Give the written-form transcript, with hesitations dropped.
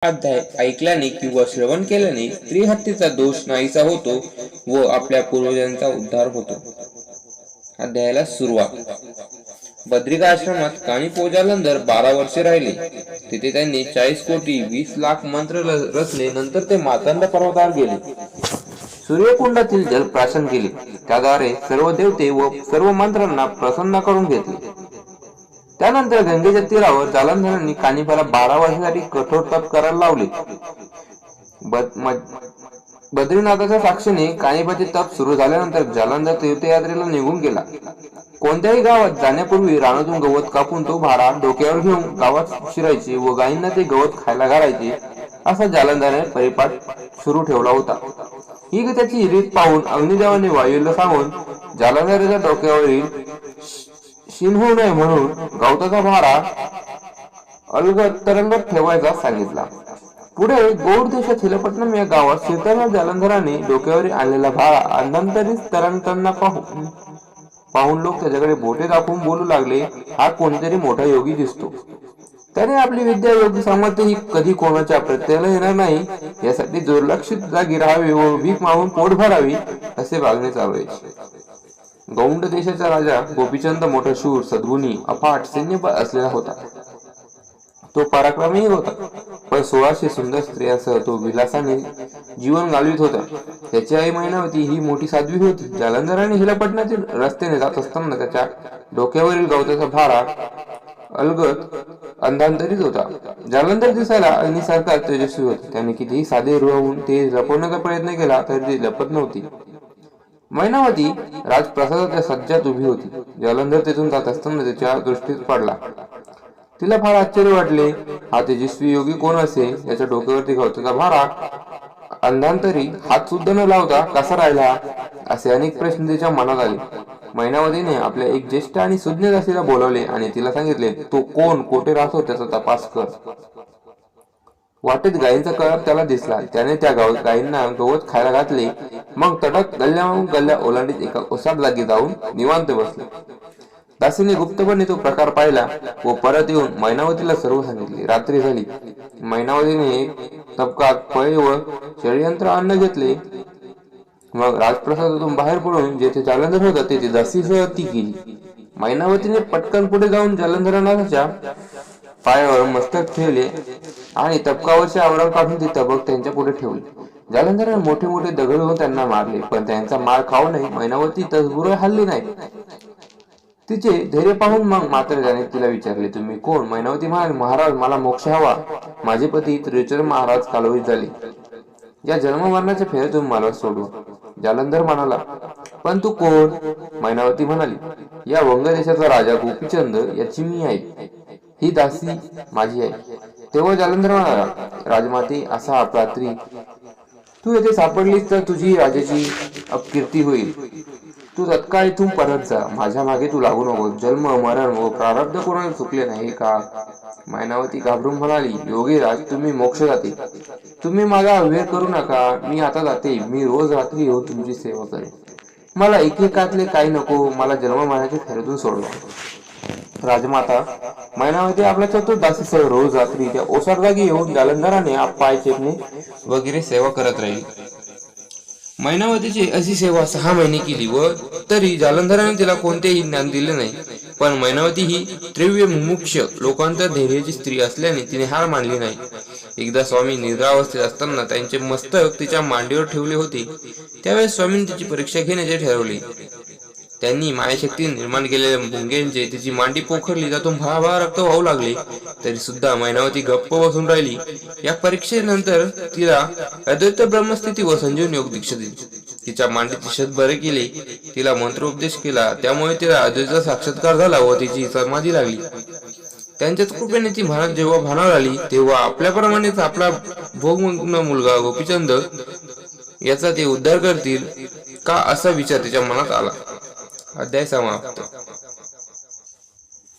अध्याय ऐकल्याने किंवा श्रवण केल्याने स्त्री हत्येचा दोष नाहीसा होतो व आपल्या पूर्वजांचा उद्धार होतो. अध्यायाला सुरुवात. बद्रिका आश्रमात काणी पोजानंतर 12 वर्षे राहिले. तिथे त्यांनी 40 कोटी 20 लाख मंत्र रचले. नंतर ते मातंड पर्वतावर गेले. सूर्यकुंडातील जल प्राशन केले. त्याद्वारे सर्व देवते व सर्व मंत्र्यांना प्रसन्न करून घेतले. त्यानंतर गंगेच्या तीरावर जालंधरांनी कानिफाला 12 वर्षासाठी कठोर तप करायला लावले. बद्रीनाथाच्या साक्षीने कानिफाचे तप सुरू झाल्यानंतर जालंधर तीर्थयात्रेला निघून गेला. कोणत्याही गावात जाण्यापूर्वी रानातून गवत कापून तो भारा डोक्यावर घेऊन गावात शिरायचे व गायींना ते गवत खायला घालायचे, असा जालंधराने परिपाठ सुरू ठेवला होता. ही त्याची रीत पाहून अग्निदेवाने वायूला सांगून जालंधराच्या डोक्यावरील शीन होऊ नये म्हणून गवताचा भारा अलगद तरंगत ठेवायचा सांगितला. पुढे गौड देशात हिलपट्टणम या गावात शिरताना जालंधराने डोक्यावर आणलेला भारा अंधांतरीच तरंगताना पाहून लोक त्याच्याकडे बोटे दाखवून बोलू लागले, हा कोणीतरी मोठा योगी दिसतो. त्याने आपली विद्या योगी सामर्थ्य ही कधी कोणाच्या प्रत्ययाला येणार नाही यासाठी दुर्लक्षित जागी राहावे व भीक मागून पोट भरावी असे वागणे चालवायचे. गौंड देशाचा राजा गोपीचंद मोठा शूर, सद्गुणी, अफाट सैन्यबळ असलेला होता. तो पराक्रमी होता, पण 1600 सुंदर स्त्रियांसह तो विलासाने जीवन घालवित होता. त्याची आई मैनावती ही मोठी साध्वी होती. जालंधराने हिलपट्टणातील रस्त्याने जात असताना त्याच्या डोक्यावरील गवताचा भारा अलगद अंधांतरीत होता. जालंधर दिसायला अग्निसारखा तेजस्वी होता. त्याने कितीही साधे राहून ते लपवण्याचा प्रयत्न केला तरी ते लपत नव्हती. मैनावती राजप्रसादाच्या सज्जात उभी होती. जालंधर तेथून जात असताना त्याच्या दृष्टीत पडला. तिला फार आश्चर्य वाटले. हा तेजस्वी योगी कोण असेल? याच्या डोक्यावरती गवताचा भारा अंधांतरी हात सुद्धा न लावता कसा राहिला, असे अनेक प्रश्न तिच्या मनात आले. मैनावतीने आपल्या एक ज्येष्ठ आणि सुज्ञ दासीला बोलावले आणि तिला सांगितले, तो कोण, कोठे राहतो त्याचा तपास कर. वाटेत गायींचा कळप त्याला दिसला. त्याने त्या गायींना गवत खायला घातले. मग तडक गल्ल्या ओलांडीत एका ओसाड जागी जाऊन निवांत बसले. दासीने गुप्तपणे तो प्रकार पाहिला व परत येऊन मैनावतीला सर्व सांगितले. रात्री झाली. मैनावतीने एक तबकात फळे व षडयंत्र अन्न घेतले. मग राजप्रसादातून बाहेर पडून जेथे जालंधर होता तेथे दासीसह ती गेली. मैनावतीने पटकन पुढे जाऊन जालंधरनाथाच्या पायावर मस्तक ठेवले आणि तबकावरचे आवरण काढून ती तबक त्यांच्या पुढे ठेवली. जालंधराने मोठे मोठे दगड घेऊन त्यांना मारले, पण त्यांचा मार खाऊ नये मैनावती तसबुर हल्ली नाही. तिचे धैर्य पाहून मग मात्र त्याने तिला विचारले, तुम्ही कोण? मैनावती म्हणाली, महाराज, मला मोक्ष हवा. माझे पती त्रिचर महाराज कालवीत झाले. या जन्म मरणाच्या फेऱ्यातून मला सोडवा. जालंधर म्हणाला, पण तू कोण? मैनावती म्हणाली, या वंग देशाचा राजा गोपीचंद याची मी आहे. ही दासी माझी आहे. तेव्हा जालंधर म्हणाला, राजमाते, असा अपरात्री तू येथे सापडलीस तर तुझी राजाची अपकीर्ती होईल. तू तत्काळ इथून परत जा. माझ्या मागे तू लागू नको. जन्म मरण व प्रारब्ध कोणाला चुकले नाही का? मैनावती घाबरून म्हणाली, योगीराज, तुम्ही मोक्ष जाते. तुम्ही माझा अव्यय करू नका. मी आता जाते. मी रोज रात्री येऊन तुमची सेवा करेन. मला एकेकातले काही नको. मला जन्म मरणाच्या फेऱ्यातून सोडवा. राजमाता मैनावती आपल्या चतुर्दासीसह रोज रात्री त्या ओसाड जागी येऊन जालंधराने पाय चेपणे वगैरे सेवा करत राहिली. मैनावतीची अशी सेवा 6 महिने केली व तरी जालंधराने तिला कोणतेही ज्ञान दिले नाही. पण मैनावती ही तीव्र मुमुक्ष लोकांच्या धैर्याची स्त्री असल्याने तिने हार मानली नाही. एकदा स्वामी निद्रावस्थेत असताना त्यांचे मस्तक तिच्या मांडीवर ठेवले होते. त्यावेळेस स्वामींनी तिची परीक्षा घेण्याचे ठरवले. त्यांनी मायाशक्ती निर्माण केलेल्या मुंग्यांचे तिची मांडी पोखरली. त्यातून भळाभळा रक्त वाहू लागले. तरी सुद्धा मैनावती गप्प बसून राहिली. या परीक्षेनंतर तिला अद्वैत ब्रह्मस्थिती व संजीवन योग दीक्षा दिली. तिच्या मांडीचे शत बरे केले. तिला मंत्रोपदेश केला. त्यामुळे तिला अद्वैताचा साक्षात्कार झाला व तिची समाधी लागली. त्यांच्याच कृपेने ती जेव्हा भानावर आली तेव्हा आपल्याप्रमाणेच आपला भोगमग्न मुलगा गोपीचंद याचा ते उद्धार करतील का, असा विचार तिच्या मनात आला. अध्याय समाप्त.